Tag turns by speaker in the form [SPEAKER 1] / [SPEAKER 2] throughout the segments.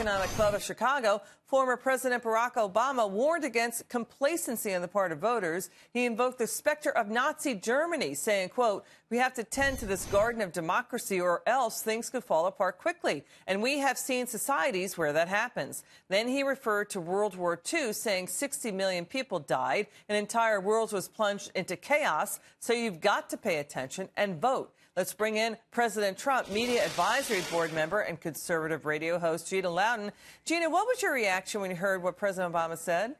[SPEAKER 1] Economic Club of Chicago, former President Barack Obama warned against complacency on the part of voters. He invoked the specter of Nazi Germany, saying, quote, "We have to tend to this garden of democracy or else things could fall apart quickly. And we have seen societies where that happens." Then he referred to World War II, saying 60 million people died. An entire world was plunged into chaos. So you've got to pay attention and vote. Let's bring in President Trump, Media Advisory Board member and conservative radio host Gina Loudon. Gina, what was your reaction when you heard what President Obama said?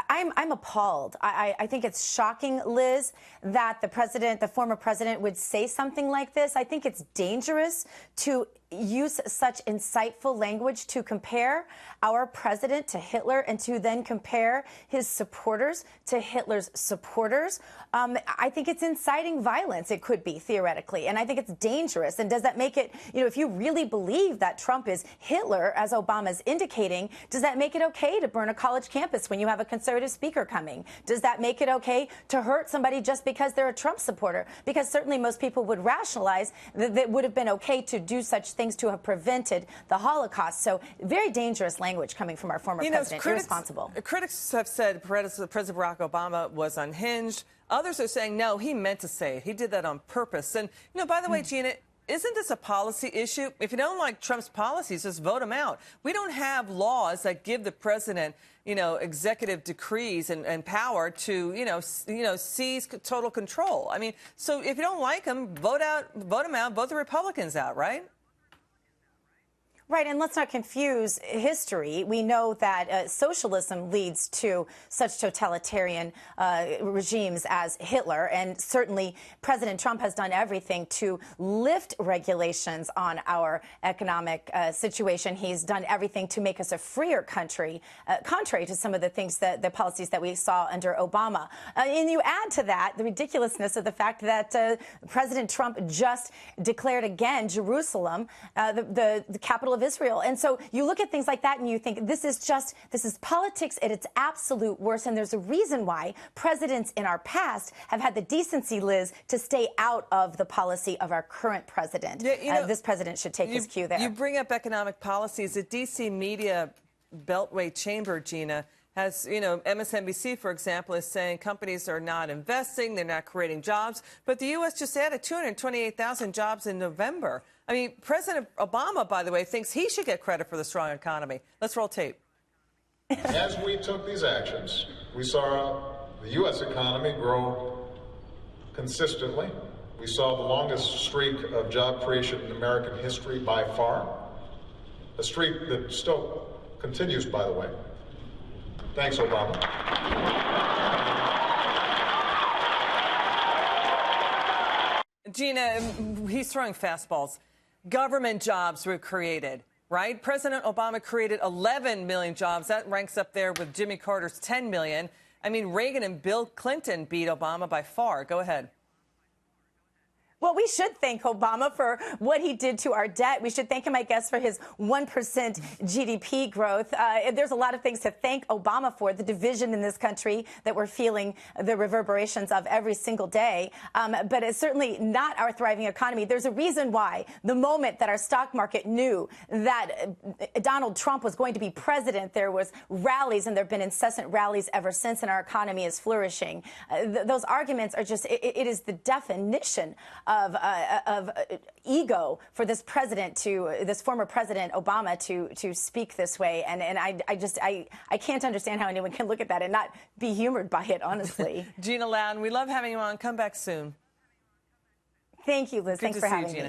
[SPEAKER 2] I'm appalled. I think it's shocking, Liz, that the former president would say something like this. I think it's dangerous to use such insightful language to compare our president to Hitler and to then compare his supporters to Hitler's supporters. I think it's inciting violence. It could be, theoretically. And I think it's dangerous. And does that make it, if you really believe that Trump is Hitler, as Obama's indicating, does that make it okay to burn a college campus when you have a conservative speaker coming? Does that make it okay to hurt somebody just because they're a Trump supporter? Because certainly most people would rationalize that it would have been okay to do such things to have prevented the Holocaust. So very dangerous language coming from our former president. Irresponsible.
[SPEAKER 1] Critics have said President Barack Obama was unhinged. Others are saying, no, he meant to say it. He did that on purpose. And, by the way, Gina, isn't this a policy issue? If you don't like Trump's policies, just vote him out. We don't have laws that give the president, executive decrees and power to, seize total control. I mean, so if you don't like him, vote him out, vote the Republicans out, right?
[SPEAKER 2] Right, and let's not confuse history. We know that socialism leads to such totalitarian regimes as Hitler, and certainly President Trump has done everything to lift regulations on our economic situation. He's done everything to make us a freer country, contrary to some of the things the policies that we saw under Obama. And you add to that the ridiculousness of the fact that President Trump just declared again Jerusalem, the capital of Israel. And so you look at things like that and you think this is politics at its absolute worst. And there's a reason why presidents in our past have had the decency, Liz, to stay out of the policy of our current president. Yeah, this president should take his cue there.
[SPEAKER 1] You bring up economic policies. The D.C. media beltway chamber, Gina, has, MSNBC, for example, is saying companies are not investing, they're not creating jobs. But the U.S. just added 228,000 jobs in November. I mean, President Obama, by the way, thinks he should get credit for the strong economy. Let's roll tape.
[SPEAKER 3] As we took these actions, we saw the U.S. economy grow consistently. We saw the longest streak of job creation in American history by far, a streak that still continues, by the way. Thanks, Obama.
[SPEAKER 1] Gina, he's throwing fastballs. Government jobs were created, right? President Obama created 11 million jobs. That ranks up there with Jimmy Carter's 10 million. I mean, Reagan and Bill Clinton beat Obama by far. Go ahead.
[SPEAKER 2] Well, we should thank Obama for what he did to our debt. We should thank him, I guess, for his 1% GDP growth. There's a lot of things to thank Obama for, the division in this country that we're feeling the reverberations of every single day. But it's certainly not our thriving economy. There's a reason why the moment that our stock market knew that Donald Trump was going to be president, there was rallies, and there have been incessant rallies ever since, and our economy is flourishing. Those arguments are just, it is the definition of ego for this former president Obama to speak this way, and I can't understand how anyone can look at that and not be humored by it, honestly.
[SPEAKER 1] Gina Loudon, we love having you on. Come back soon.
[SPEAKER 2] Thank you, Liz. Thanks for having me.